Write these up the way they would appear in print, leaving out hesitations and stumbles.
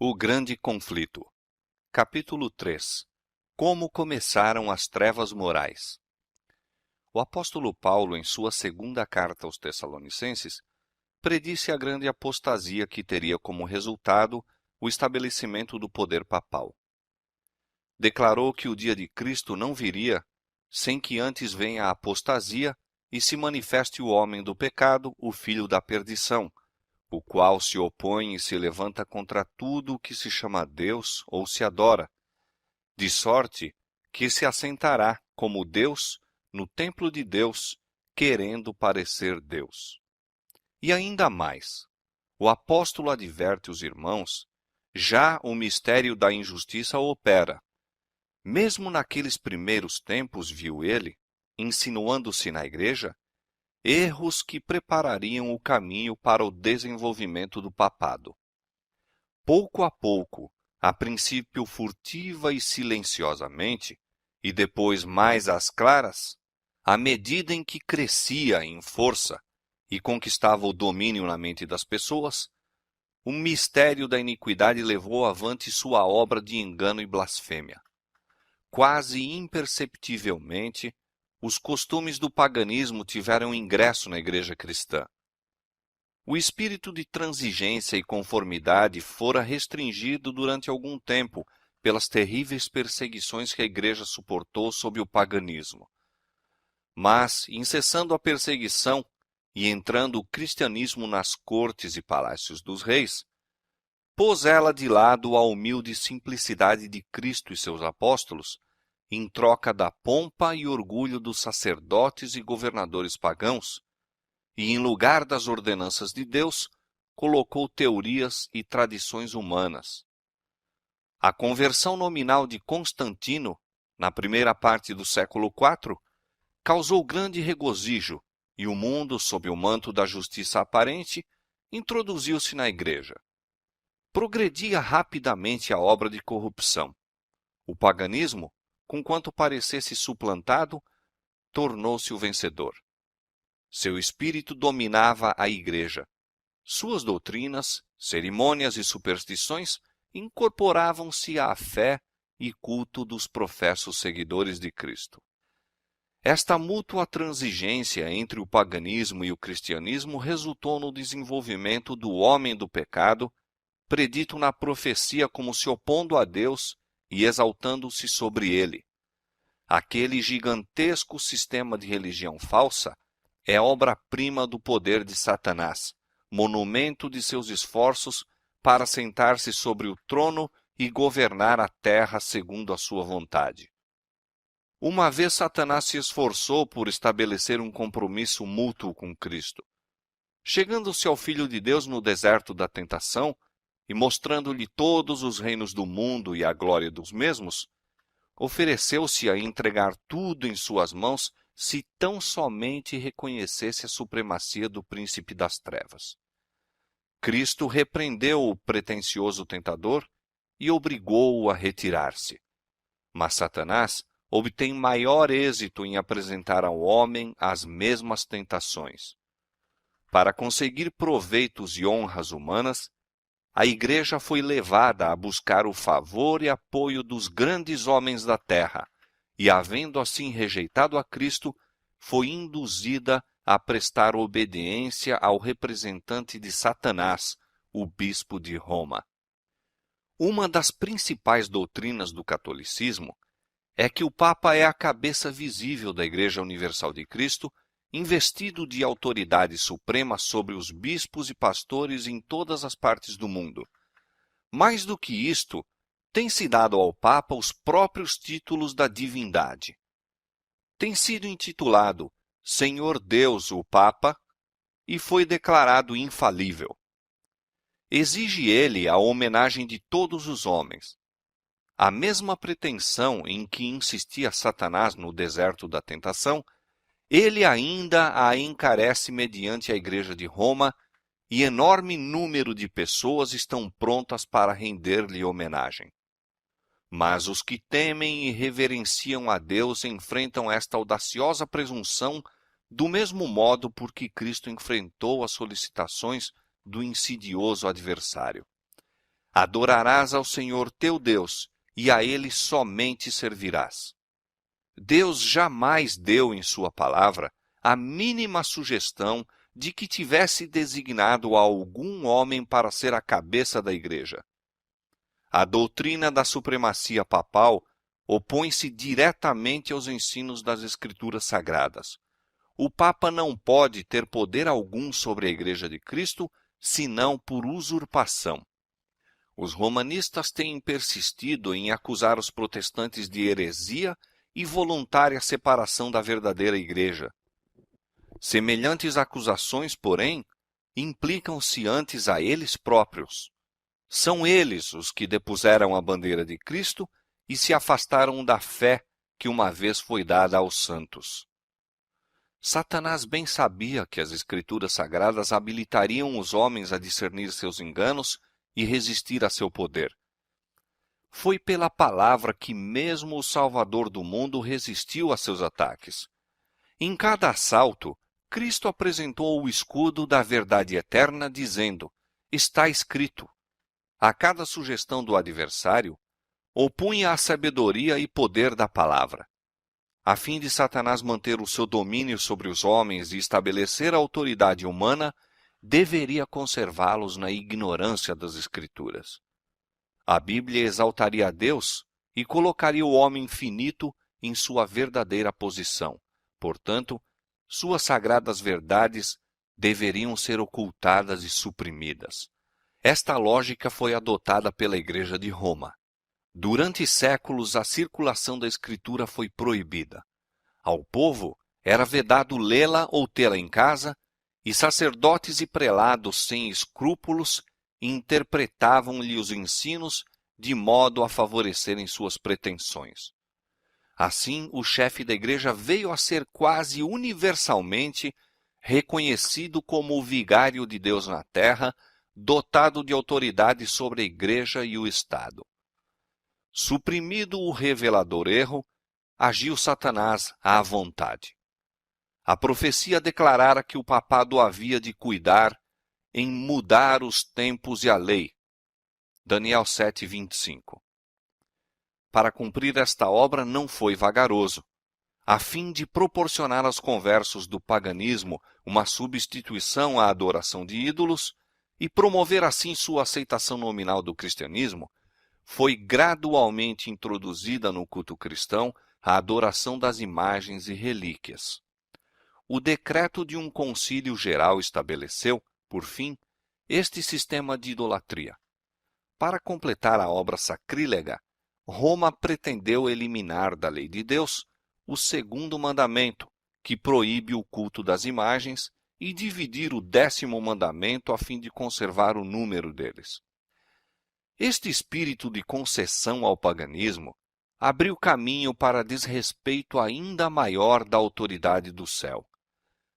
O Grande Conflito. Capítulo 3. Como começaram as trevas morais. O apóstolo Paulo, em sua segunda carta aos Tessalonicenses, predisse a grande apostasia que teria como resultado o estabelecimento do poder papal. Declarou que o dia de Cristo não viria sem que antes venha a apostasia e se manifeste o homem do pecado, o filho da perdição, o qual se opõe e se levanta contra tudo o que se chama Deus ou se adora, de sorte que se assentará como Deus no templo de Deus, querendo parecer Deus. E ainda mais, o apóstolo adverte os irmãos, já o mistério da injustiça opera. Mesmo naqueles primeiros tempos, viu ele, insinuando-se na igreja, erros que preparariam o caminho para o desenvolvimento do papado. Pouco a pouco, a princípio furtiva e silenciosamente, e depois mais às claras, à medida em que crescia em força e conquistava o domínio na mente das pessoas, o mistério da iniquidade levou avante sua obra de engano e blasfêmia. Quase imperceptivelmente, os costumes do paganismo tiveram ingresso na igreja cristã. O espírito de transigência e conformidade fora restringido durante algum tempo pelas terríveis perseguições que a igreja suportou sob o paganismo. Mas, incessando a perseguição e entrando o cristianismo nas cortes e palácios dos reis, pôs ela de lado a humilde simplicidade de Cristo e seus apóstolos, em troca da pompa e orgulho dos sacerdotes e governadores pagãos, e em lugar das ordenanças de Deus, colocou teorias e tradições humanas. A conversão nominal de Constantino, na primeira parte do século IV, causou grande regozijo, e o mundo, sob o manto da justiça aparente, introduziu-se na igreja. Progredia rapidamente a obra de corrupção. O paganismo, conquanto parecesse suplantado, tornou-se o vencedor. Seu espírito dominava a igreja. Suas doutrinas, cerimônias e superstições incorporavam-se à fé e culto dos professos seguidores de Cristo. Esta mútua transigência entre o paganismo e o cristianismo resultou no desenvolvimento do homem do pecado, predito na profecia como se opondo a Deus e exaltando-se sobre ele. Aquele gigantesco sistema de religião falsa é obra-prima do poder de Satanás, monumento de seus esforços para sentar-se sobre o trono e governar a terra segundo a sua vontade. Uma vez Satanás se esforçou por estabelecer um compromisso mútuo com Cristo. Chegando-se ao Filho de Deus no deserto da tentação e mostrando-lhe todos os reinos do mundo e a glória dos mesmos, ofereceu-se a entregar tudo em suas mãos se tão somente reconhecesse a supremacia do príncipe das trevas. Cristo repreendeu o pretensioso tentador e obrigou-o a retirar-se. Mas Satanás obtém maior êxito em apresentar ao homem as mesmas tentações. Para conseguir proveitos e honras humanas, a igreja foi levada a buscar o favor e apoio dos grandes homens da terra, e, havendo assim rejeitado a Cristo, foi induzida a prestar obediência ao representante de Satanás, o bispo de Roma. Uma das principais doutrinas do catolicismo é que o Papa é a cabeça visível da Igreja Universal de Cristo, investido de autoridade suprema sobre os bispos e pastores em todas as partes do mundo. Mais do que isto, tem-se dado ao Papa os próprios títulos da divindade. Tem sido intitulado Senhor Deus o Papa e foi declarado infalível. Exige ele a homenagem de todos os homens. A mesma pretensão em que insistia Satanás no deserto da tentação, ele ainda a encarece mediante a Igreja de Roma, e enorme número de pessoas estão prontas para render-lhe homenagem. Mas os que temem e reverenciam a Deus enfrentam esta audaciosa presunção do mesmo modo por que Cristo enfrentou as solicitações do insidioso adversário. Adorarás ao Senhor teu Deus, e a Ele somente servirás. Deus jamais deu em sua palavra a mínima sugestão de que tivesse designado algum homem para ser a cabeça da igreja. A doutrina da supremacia papal opõe-se diretamente aos ensinos das Escrituras Sagradas. O Papa não pode ter poder algum sobre a Igreja de Cristo, senão por usurpação. Os romanistas têm persistido em acusar os protestantes de heresia e voluntária separação da verdadeira Igreja. Semelhantes acusações, porém, implicam-se antes a eles próprios. São eles os que depuseram a bandeira de Cristo e se afastaram da fé que uma vez foi dada aos santos. Satanás bem sabia que as Escrituras Sagradas habilitariam os homens a discernir seus enganos e resistir a seu poder. Foi pela palavra que mesmo o Salvador do mundo resistiu a seus ataques. Em cada assalto, Cristo apresentou o escudo da verdade eterna, dizendo: está escrito. A cada sugestão do adversário, opunha a sabedoria e poder da palavra. A fim de Satanás manter o seu domínio sobre os homens e estabelecer a autoridade humana, deveria conservá-los na ignorância das Escrituras. A Bíblia exaltaria a Deus e colocaria o homem finito em sua verdadeira posição. Portanto, suas sagradas verdades deveriam ser ocultadas e suprimidas. Esta lógica foi adotada pela Igreja de Roma. Durante séculos, a circulação da Escritura foi proibida. Ao povo era vedado lê-la ou tê-la em casa, e sacerdotes e prelados sem escrúpulos interpretavam-lhe os ensinos de modo a favorecerem suas pretensões. Assim, o chefe da igreja veio a ser quase universalmente reconhecido como o vigário de Deus na terra, dotado de autoridade sobre a igreja e o Estado. Suprimido o revelador erro, agiu Satanás à vontade. A profecia declarara que o papado havia de cuidar em mudar os tempos e a lei. Daniel 7:25. Para cumprir esta obra não foi vagaroso. A fim de proporcionar aos conversos do paganismo uma substituição à adoração de ídolos e promover assim sua aceitação nominal do cristianismo, foi gradualmente introduzida no culto cristão a adoração das imagens e relíquias. O decreto de um concílio geral estabeleceu, por fim, este sistema de idolatria. Para completar a obra sacrílega, Roma pretendeu eliminar da lei de Deus o segundo mandamento, que proíbe o culto das imagens, e dividir o 10º mandamento a fim de conservar o número deles. Este espírito de concessão ao paganismo abriu caminho para desrespeito ainda maior da autoridade do céu.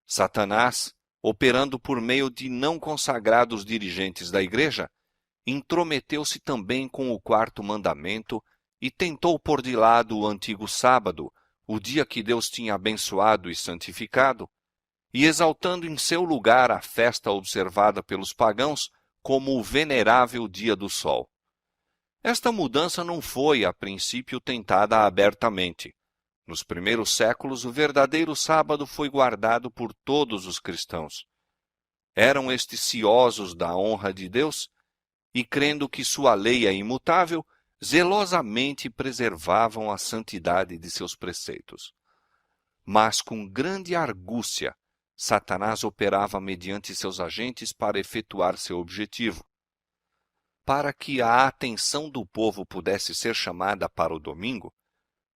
Satanás, operando por meio de não consagrados dirigentes da igreja, intrometeu-se também com o 4º mandamento e tentou pôr de lado o antigo sábado, o dia que Deus tinha abençoado e santificado, e exaltando em seu lugar a festa observada pelos pagãos como o venerável dia do sol. Esta mudança não foi, a princípio, tentada abertamente. Nos primeiros séculos, o verdadeiro sábado foi guardado por todos os cristãos. Eram estes ciosos da honra de Deus e, crendo que sua lei é imutável, zelosamente preservavam a santidade de seus preceitos. Mas com grande argúcia, Satanás operava mediante seus agentes para efetuar seu objetivo. Para que a atenção do povo pudesse ser chamada para o domingo,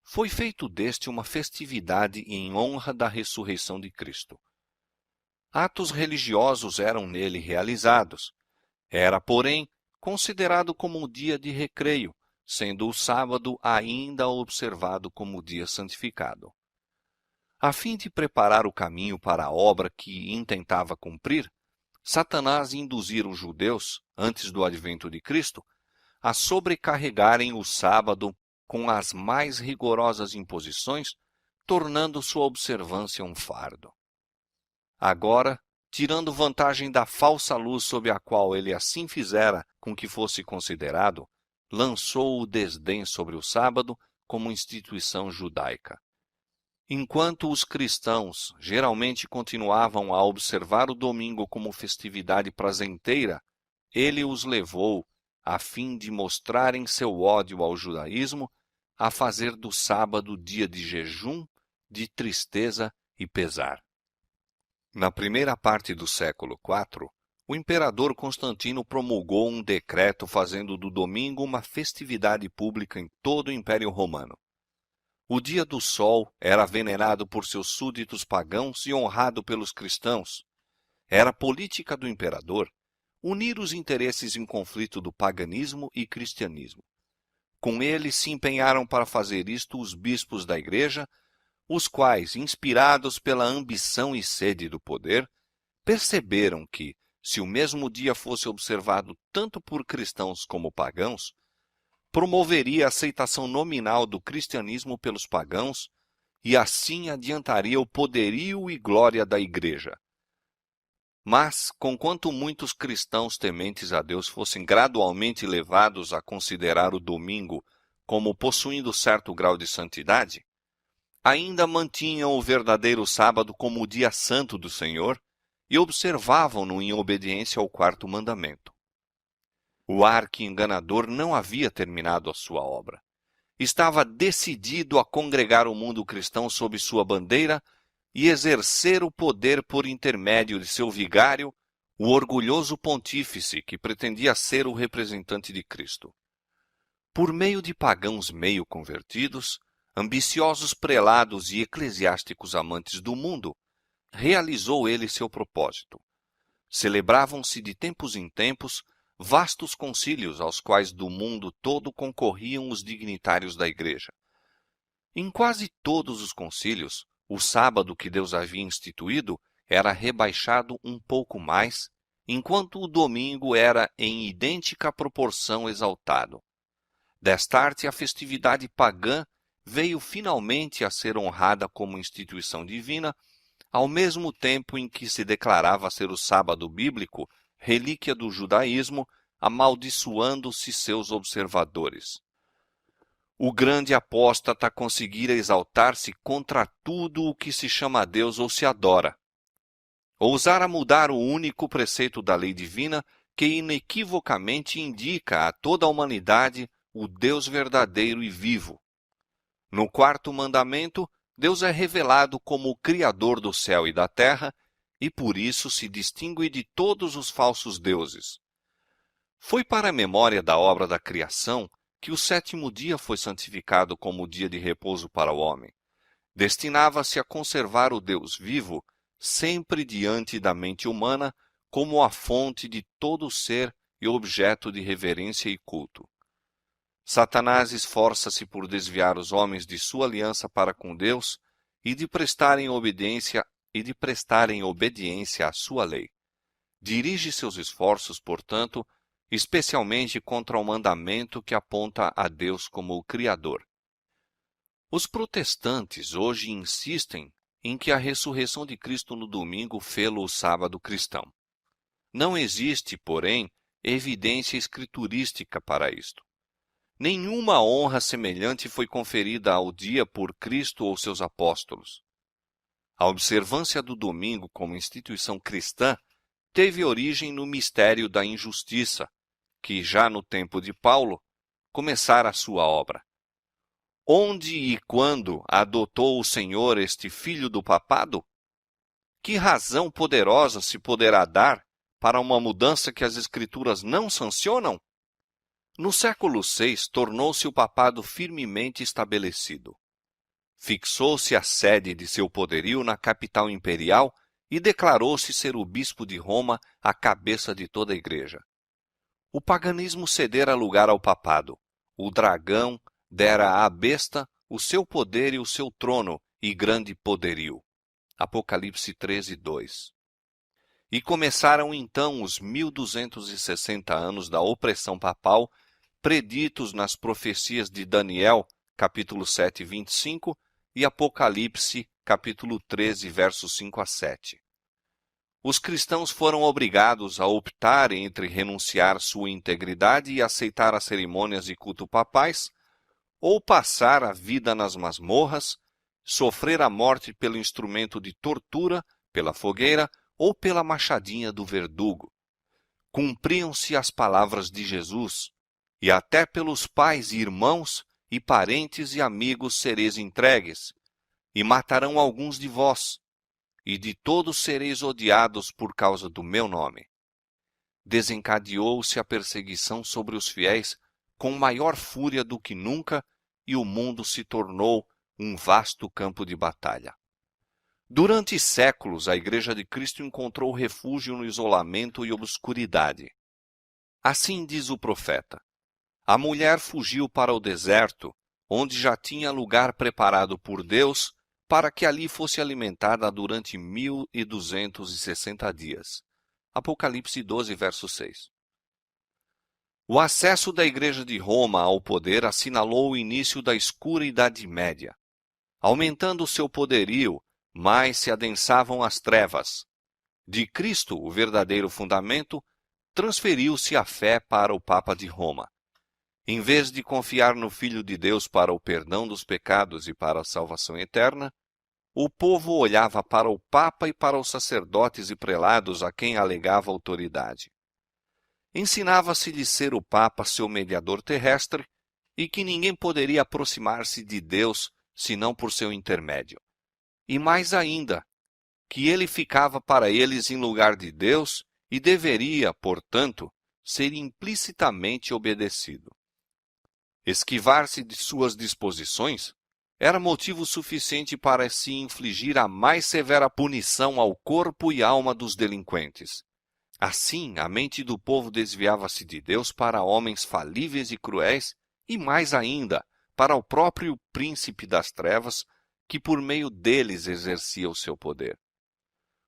foi feito deste uma festividade em honra da ressurreição de Cristo. Atos religiosos eram nele realizados. Era, porém, considerado como um dia de recreio, sendo o sábado ainda observado como dia santificado. A fim de preparar o caminho para a obra que intentava cumprir, Satanás induzira os judeus, antes do advento de Cristo, a sobrecarregarem o sábado com as mais rigorosas imposições, tornando sua observância um fardo. Agora, tirando vantagem da falsa luz sob a qual ele assim fizera com que fosse considerado, lançou o desdém sobre o sábado como instituição judaica. Enquanto os cristãos geralmente continuavam a observar o domingo como festividade prazenteira, ele os levou, a fim de mostrarem seu ódio ao judaísmo, a fazer do sábado dia de jejum, de tristeza e pesar. Na primeira parte do século IV, o imperador Constantino promulgou um decreto fazendo do domingo uma festividade pública em todo o Império Romano. O dia do sol era venerado por seus súditos pagãos e honrado pelos cristãos. Era política do imperador unir os interesses em conflito do paganismo e cristianismo. Com ele se empenharam para fazer isto os bispos da igreja, os quais, inspirados pela ambição e sede do poder, perceberam que, se o mesmo dia fosse observado tanto por cristãos como pagãos, promoveria a aceitação nominal do cristianismo pelos pagãos e assim adiantaria o poderio e glória da igreja. Mas, conquanto muitos cristãos tementes a Deus fossem gradualmente levados a considerar o domingo como possuindo certo grau de santidade, ainda mantinham o verdadeiro sábado como o dia santo do Senhor e observavam-no em obediência ao quarto mandamento. O arqui-enganador não havia terminado a sua obra. Estava decidido a congregar o mundo cristão sob sua bandeira e exercer o poder por intermédio de seu vigário, o orgulhoso pontífice que pretendia ser o representante de Cristo. Por meio de pagãos meio convertidos, ambiciosos prelados e eclesiásticos amantes do mundo, realizou ele seu propósito. Celebravam-se de tempos em tempos vastos concílios aos quais do mundo todo concorriam os dignitários da igreja. Em quase todos os concílios, o sábado que Deus havia instituído era rebaixado um pouco mais, enquanto o domingo era em idêntica proporção exaltado. Destarte, a festividade pagã veio finalmente a ser honrada como instituição divina, ao mesmo tempo em que se declarava ser o sábado bíblico relíquia do judaísmo, amaldiçoando-se seus observadores. O grande apóstata conseguira exaltar-se contra tudo o que se chama Deus ou se adora. Ousara mudar o único preceito da lei divina que inequivocamente indica a toda a humanidade o Deus verdadeiro e vivo. No quarto mandamento, Deus é revelado como o Criador do céu e da terra, e por isso se distingue de todos os falsos deuses. Foi para a memória da obra da criação que o sétimo dia foi santificado como o dia de repouso para o homem. Destinava-se a conservar o Deus vivo sempre diante da mente humana como a fonte de todo ser e objeto de reverência e culto. Satanás esforça-se por desviar os homens de sua aliança para com Deus e de prestarem obediência à sua lei. Dirige seus esforços, portanto, especialmente contra o mandamento que aponta a Deus como o Criador. Os protestantes hoje insistem em que a ressurreição de Cristo no domingo fê-lo o sábado cristão. Não existe, porém, evidência escriturística para isto. Nenhuma honra semelhante foi conferida ao dia por Cristo ou seus apóstolos. A observância do domingo como instituição cristã teve origem no mistério da injustiça, que já no tempo de Paulo começara a sua obra. Onde e quando adotou o Senhor este filho do papado? Que razão poderosa se poderá dar para uma mudança que as Escrituras não sancionam? No século VI, tornou-se o papado firmemente estabelecido. Fixou-se a sede de seu poderio na capital imperial e declarou-se ser o bispo de Roma a cabeça de toda a igreja. O paganismo cedera lugar ao papado. O dragão dera à besta o seu poder e o seu trono e grande poderio. Apocalipse 13:2. E começaram então os 1260 anos da opressão papal, preditos nas profecias de Daniel, capítulo 7, 25, e Apocalipse, capítulo 13, versos 5 a 7. os cristãos foram obrigados a optar entre renunciar sua integridade e aceitar as cerimônias de culto papais, ou passar a vida nas masmorras, sofrer a morte pelo instrumento de tortura, pela fogueira ou pela machadinha do verdugo. Cumpriam-se as palavras de Jesus, e até pelos pais e irmãos e parentes e amigos sereis entregues, e matarão alguns de vós, e de todos sereis odiados por causa do meu nome. Desencadeou-se a perseguição sobre os fiéis com maior fúria do que nunca, e o mundo se tornou um vasto campo de batalha. Durante séculos, a Igreja de Cristo encontrou refúgio no isolamento e obscuridade. Assim diz o profeta: a mulher fugiu para o deserto, onde já tinha lugar preparado por Deus para que ali fosse alimentada durante 1260 dias. Apocalipse 12, verso 6. O acesso da Igreja de Roma ao poder assinalou o início da escura Idade Média. Aumentando seu poderio, mais se adensavam as trevas. De Cristo, o verdadeiro fundamento, transferiu-se a fé para o Papa de Roma. Em vez de confiar no Filho de Deus para o perdão dos pecados e para a salvação eterna, o povo olhava para o Papa e para os sacerdotes e prelados a quem alegava autoridade. Ensinava-se-lhe ser o Papa seu mediador terrestre e que ninguém poderia aproximar-se de Deus senão por seu intermédio. E mais ainda, que ele ficava para eles em lugar de Deus e deveria, portanto, ser implicitamente obedecido. Esquivar-se de suas disposições era motivo suficiente para se infligir a mais severa punição ao corpo e alma dos delinquentes. Assim, a mente do povo desviava-se de Deus para homens falíveis e cruéis, e mais ainda, para o próprio príncipe das trevas, que por meio deles exercia o seu poder.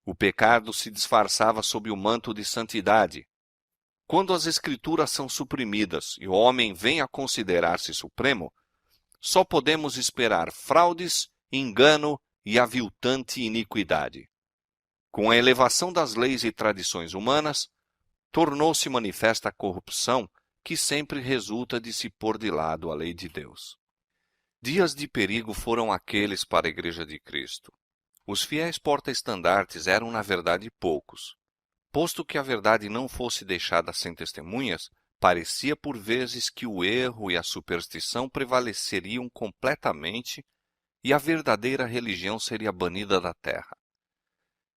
O pecado se disfarçava sob o manto de santidade. Quando as Escrituras são suprimidas e o homem vem a considerar-se supremo, só podemos esperar fraudes, engano e aviltante iniquidade. Com a elevação das leis e tradições humanas, tornou-se manifesta a corrupção que sempre resulta de se pôr de lado a lei de Deus. Dias de perigo foram aqueles para a Igreja de Cristo. Os fiéis porta-estandartes eram, na verdade, poucos. Posto que a verdade não fosse deixada sem testemunhas, parecia por vezes que o erro e a superstição prevaleceriam completamente e a verdadeira religião seria banida da terra.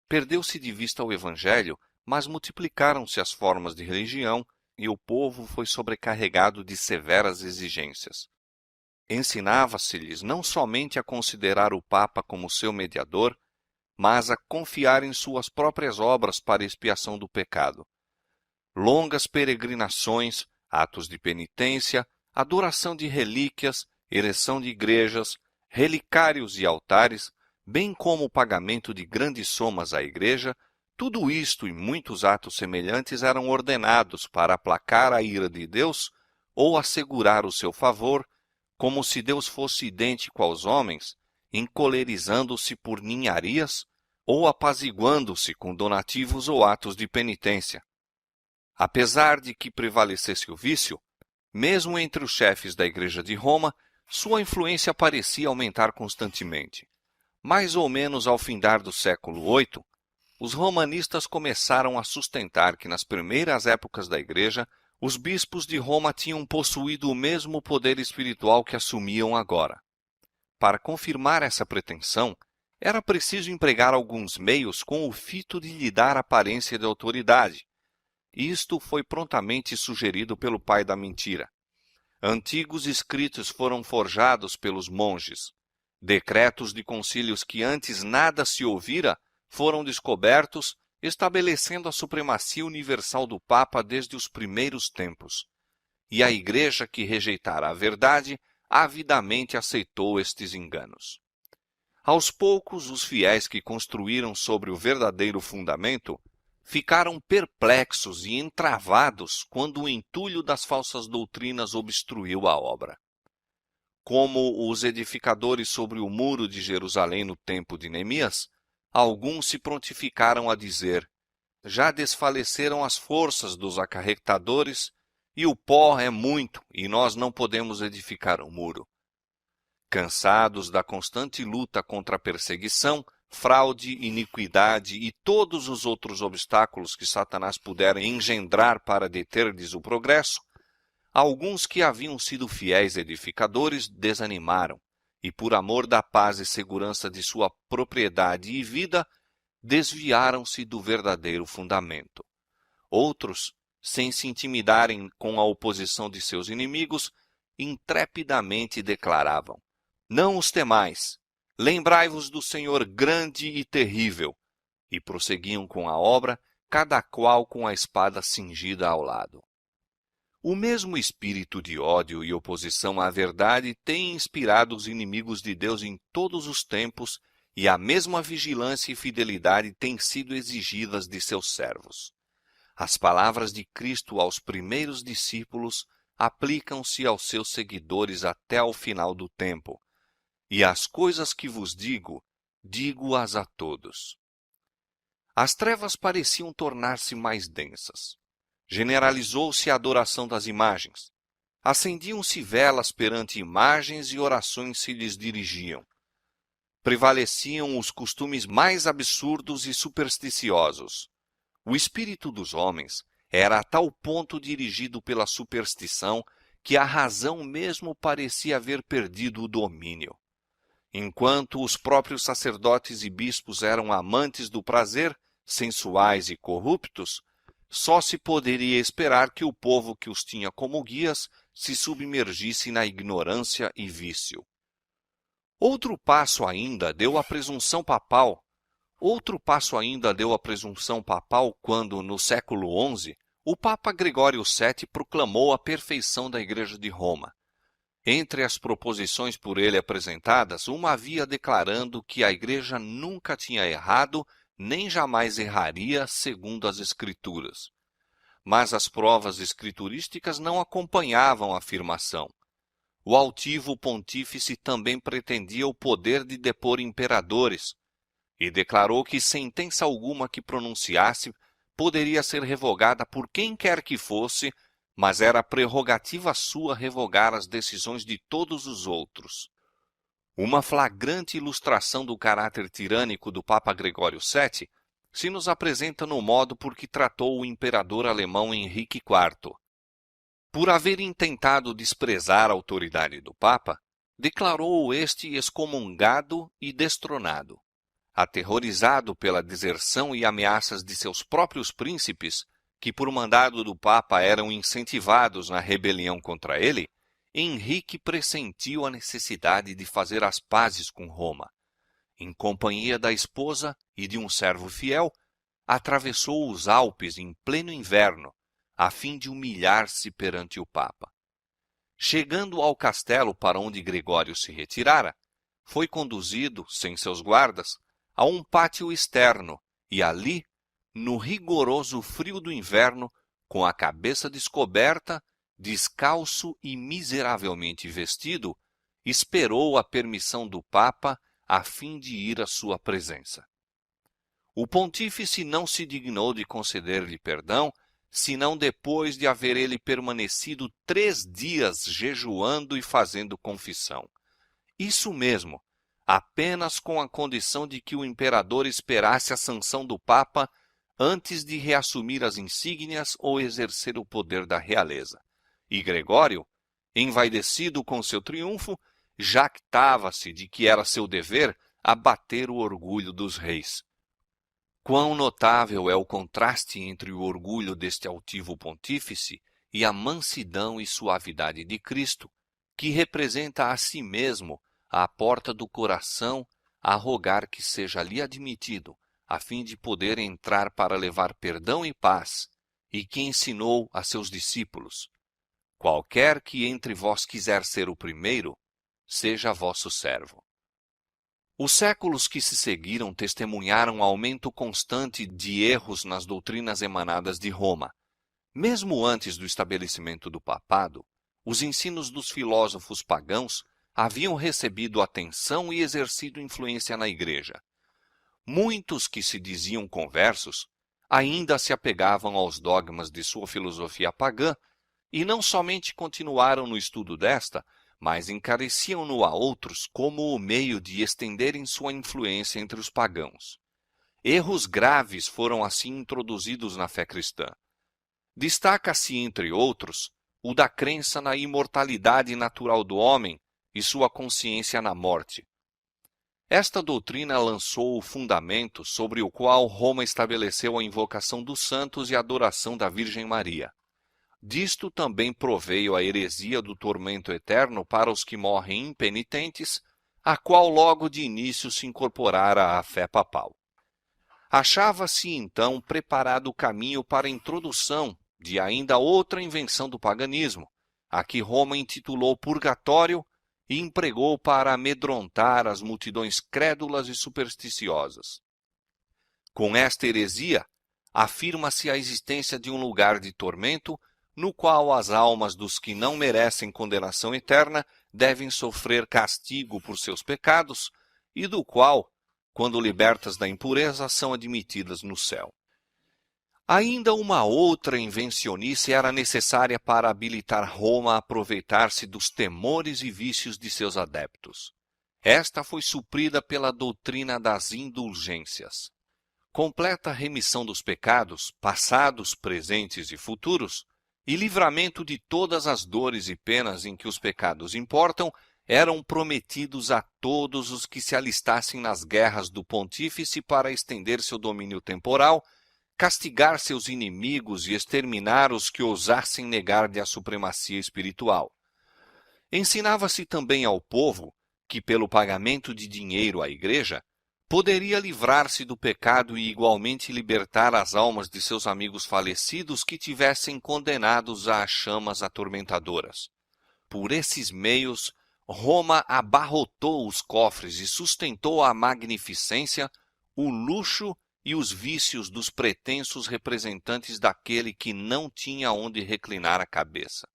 Perdeu-se de vista o Evangelho, mas multiplicaram-se as formas de religião e o povo foi sobrecarregado de severas exigências. Ensinava-se-lhes não somente a considerar o Papa como seu mediador, mas a confiar em suas próprias obras para expiação do pecado. Longas peregrinações, atos de penitência, adoração de relíquias, ereção de igrejas, relicários e altares, bem como o pagamento de grandes somas à Igreja, tudo isto e muitos atos semelhantes eram ordenados para aplacar a ira de Deus ou assegurar o seu favor, como se Deus fosse idêntico aos homens, encolerizando-se por ninharias ou apaziguando-se com donativos ou atos de penitência. Apesar de que prevalecesse o vício, mesmo entre os chefes da Igreja de Roma, sua influência parecia aumentar constantemente. Mais ou menos ao findar do século VIII, os romanistas começaram a sustentar que nas primeiras épocas da Igreja, os bispos de Roma tinham possuído o mesmo poder espiritual que assumiam agora. Para confirmar essa pretensão, era preciso empregar alguns meios com o fito de lhe dar aparência de autoridade. Isto foi prontamente sugerido pelo pai da mentira. Antigos escritos foram forjados pelos monges. Decretos de concílios que antes nada se ouvira foram descobertos, estabelecendo a supremacia universal do Papa desde os primeiros tempos. E a Igreja que rejeitara a verdade, avidamente aceitou estes enganos. Aos poucos, os fiéis que construíram sobre o verdadeiro fundamento ficaram perplexos e entravados quando o entulho das falsas doutrinas obstruiu a obra. Como os edificadores sobre o muro de Jerusalém no tempo de Neemias, alguns se prontificaram a dizer: já desfaleceram as forças dos acarretadores, e o pó é muito, e nós não podemos edificar um muro. Cansados da constante luta contra a perseguição, fraude, iniquidade e todos os outros obstáculos que Satanás pudera engendrar para deter-lhes o progresso, alguns que haviam sido fiéis edificadores desanimaram, e por amor da paz e segurança de sua propriedade e vida, desviaram-se do verdadeiro fundamento. Outros, sem se intimidarem com a oposição de seus inimigos, intrepidamente declaravam: Não os temais, lembrai-vos do Senhor grande e terrível, e prosseguiam com a obra, cada qual com a espada cingida ao lado. O mesmo espírito de ódio e oposição à verdade tem inspirado os inimigos de Deus em todos os tempos, e a mesma vigilância e fidelidade têm sido exigidas de seus servos. As palavras de Cristo aos primeiros discípulos aplicam-se aos seus seguidores até ao final do tempo. E as coisas que vos digo, digo-as a todos. As trevas pareciam tornar-se mais densas. Generalizou-se a adoração das imagens. Acendiam-se velas perante imagens e orações se lhes dirigiam. Prevaleciam os costumes mais absurdos e supersticiosos. O espírito dos homens era a tal ponto dirigido pela superstição que a razão mesmo parecia haver perdido o domínio. Enquanto os próprios sacerdotes e bispos eram amantes do prazer, sensuais e corruptos, só se poderia esperar que o povo que os tinha como guias se submergisse na ignorância e vício. Outro passo ainda deu a presunção papal quando, no século XI, o Papa Gregório VII proclamou a perfeição da Igreja de Roma. Entre as proposições por ele apresentadas, uma havia declarando que a Igreja nunca tinha errado, nem jamais erraria, segundo as Escrituras. Mas as provas escriturísticas não acompanhavam a afirmação. O altivo pontífice também pretendia o poder de depor imperadores, e declarou que sentença alguma que pronunciasse poderia ser revogada por quem quer que fosse, mas era prerrogativa sua revogar as decisões de todos os outros. Uma flagrante ilustração do caráter tirânico do Papa Gregório VII se nos apresenta no modo por que tratou o imperador alemão Henrique IV. Por haver intentado desprezar a autoridade do Papa, declarou-o este excomungado e destronado. Aterrorizado pela deserção e ameaças de seus próprios príncipes, que por mandado do Papa eram incentivados na rebelião contra ele, Henrique pressentiu a necessidade de fazer as pazes com Roma. Em companhia da esposa e de um servo fiel, atravessou os Alpes em pleno inverno, a fim de humilhar-se perante o Papa. Chegando ao castelo para onde Gregório se retirara, foi conduzido, sem seus guardas, a um pátio externo e ali, no rigoroso frio do inverno, com a cabeça descoberta, descalço e miseravelmente vestido, esperou a permissão do Papa a fim de ir à sua presença. O pontífice não se dignou de conceder-lhe perdão, senão depois de haver ele permanecido 3 dias jejuando e fazendo confissão. Isso mesmo, apenas com a condição de que o imperador esperasse a sanção do Papa antes de reassumir as insígnias ou exercer o poder da realeza. E Gregório, envaidecido com seu triunfo, jactava-se de que era seu dever abater o orgulho dos reis. Quão notável é o contraste entre o orgulho deste altivo pontífice e a mansidão e suavidade de Cristo, que representa a si mesmo à porta do coração a rogar que seja lhe admitido, a fim de poder entrar para levar perdão e paz, e que ensinou a seus discípulos: qualquer que entre vós quiser ser o primeiro, seja vosso servo. Os séculos que se seguiram testemunharam aumento constante de erros nas doutrinas emanadas de Roma. Mesmo antes do estabelecimento do papado, os ensinos dos filósofos pagãos haviam recebido atenção e exercido influência na Igreja. Muitos que se diziam conversos ainda se apegavam aos dogmas de sua filosofia pagã e não somente continuaram no estudo desta, mas encareciam-no a outros como o meio de estenderem sua influência entre os pagãos. Erros graves foram assim introduzidos na fé cristã. Destaca-se, entre outros, o da crença na imortalidade natural do homem e sua consciência na morte. Esta doutrina lançou o fundamento sobre o qual Roma estabeleceu a invocação dos santos e a adoração da Virgem Maria. Disto também proveio a heresia do tormento eterno para os que morrem impenitentes, a qual logo de início se incorporara à fé papal. Achava-se então preparado o caminho para a introdução de ainda outra invenção do paganismo, a que Roma intitulou purgatório e empregou para amedrontar as multidões crédulas e supersticiosas. Com esta heresia, afirma-se a existência de um lugar de tormento no qual as almas dos que não merecem condenação eterna devem sofrer castigo por seus pecados e do qual, quando libertas da impureza, são admitidas no céu. Ainda uma outra invencionice era necessária para habilitar Roma a aproveitar-se dos temores e vícios de seus adeptos. Esta foi suprida pela doutrina das indulgências. Completa remissão dos pecados, passados, presentes e futuros, e livramento de todas as dores e penas em que os pecados importam, eram prometidos a todos os que se alistassem nas guerras do pontífice para estender seu domínio temporal, castigar seus inimigos e exterminar os que ousassem negar-lhe a supremacia espiritual. Ensinava-se também ao povo que, pelo pagamento de dinheiro à igreja, poderia livrar-se do pecado e igualmente libertar as almas de seus amigos falecidos que tivessem condenados às chamas atormentadoras. Por esses meios, Roma abarrotou os cofres e sustentou a magnificência, o luxo e os vícios dos pretensos representantes daquele que não tinha onde reclinar a cabeça.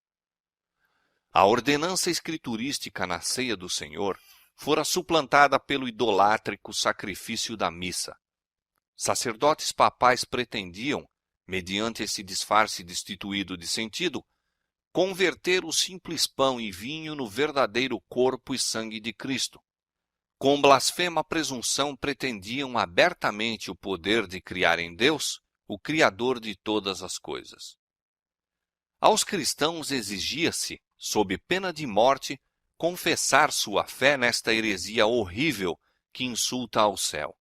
A ordenança escriturística na ceia do Senhor fora suplantada pelo idolátrico sacrifício da missa. Sacerdotes papais pretendiam, mediante esse disfarce destituído de sentido, converter o simples pão e vinho no verdadeiro corpo e sangue de Cristo. Com blasfema presunção pretendiam abertamente o poder de criar em Deus, o Criador de todas as coisas. Aos cristãos exigia-se, sob pena de morte, confessar sua fé nesta heresia horrível que insulta ao céu.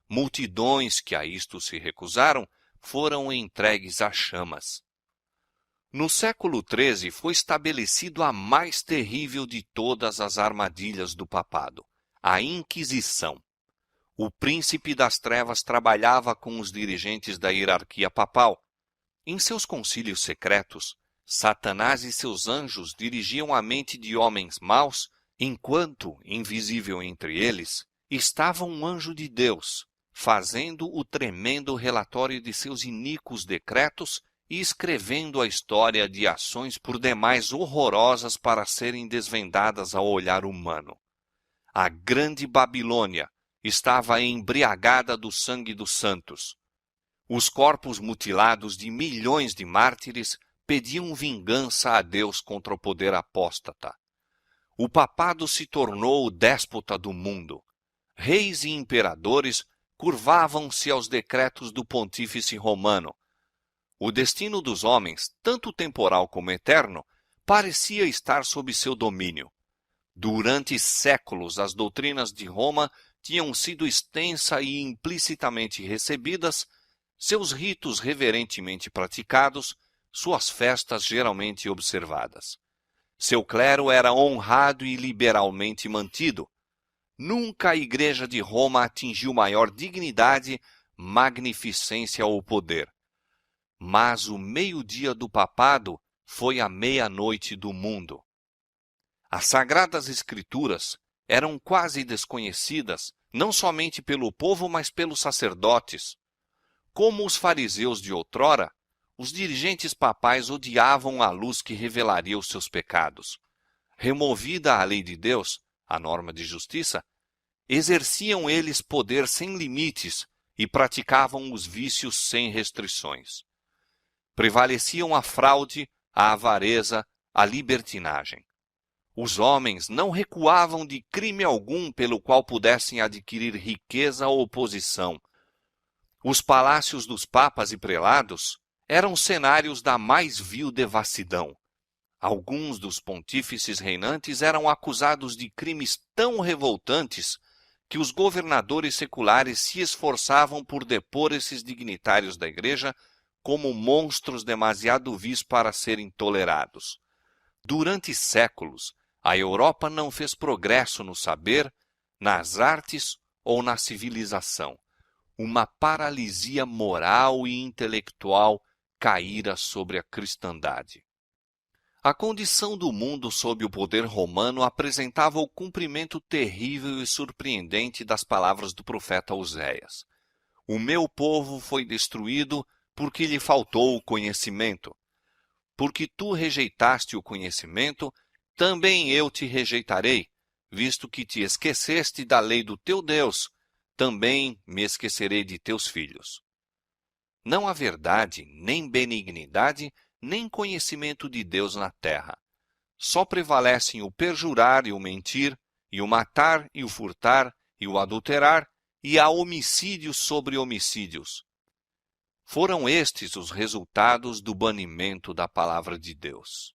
Multidões que a isto se recusaram foram entregues às chamas. No século XIII foi estabelecido a mais terrível de todas as armadilhas do papado, a Inquisição. O príncipe das trevas trabalhava com os dirigentes da hierarquia papal. Em seus concílios secretos, Satanás e seus anjos dirigiam a mente de homens maus, enquanto, invisível entre eles, estava um anjo de Deus, fazendo o tremendo relatório de seus iníquos decretos e escrevendo a história de ações por demais horrorosas para serem desvendadas ao olhar humano. A grande Babilônia estava embriagada do sangue dos santos. Os corpos mutilados de milhões de mártires pediam vingança a Deus contra o poder apóstata. O papado se tornou o déspota do mundo. Reis e imperadores curvavam-se aos decretos do pontífice romano. O destino dos homens, tanto temporal como eterno, parecia estar sob seu domínio. Durante séculos, as doutrinas de Roma tinham sido extensa e implicitamente recebidas, seus ritos reverentemente praticados, suas festas geralmente observadas. Seu clero era honrado e liberalmente mantido. Nunca a Igreja de Roma atingiu maior dignidade, magnificência ou poder. Mas o meio-dia do papado foi a meia-noite do mundo. As Sagradas Escrituras eram quase desconhecidas, não somente pelo povo, mas pelos sacerdotes. Como os fariseus de outrora, os dirigentes papais odiavam a luz que revelaria os seus pecados. Removida a lei de Deus, a norma de justiça, exerciam eles poder sem limites e praticavam os vícios sem restrições. Prevaleciam a fraude, a avareza, a libertinagem. Os homens não recuavam de crime algum pelo qual pudessem adquirir riqueza ou posição. Os palácios dos papas e prelados eram cenários da mais vil devassidão. Alguns dos pontífices reinantes eram acusados de crimes tão revoltantes que os governadores seculares se esforçavam por depor esses dignitários da Igreja como monstros demasiado vis para serem tolerados. Durante séculos, a Europa não fez progresso no saber, nas artes ou na civilização. Uma paralisia moral e intelectual caíra sobre a cristandade. A condição do mundo sob o poder romano apresentava o cumprimento terrível e surpreendente das palavras do profeta Oséias. O meu povo foi destruído porque lhe faltou o conhecimento. Porque tu rejeitaste o conhecimento, também eu te rejeitarei, visto que te esqueceste da lei do teu Deus, também me esquecerei de teus filhos. Não há verdade, nem benignidade, nem conhecimento de Deus na terra. Só prevalecem o perjurar e o mentir, e o matar e o furtar, e o adulterar, e há homicídios sobre homicídios. Foram estes os resultados do banimento da palavra de Deus.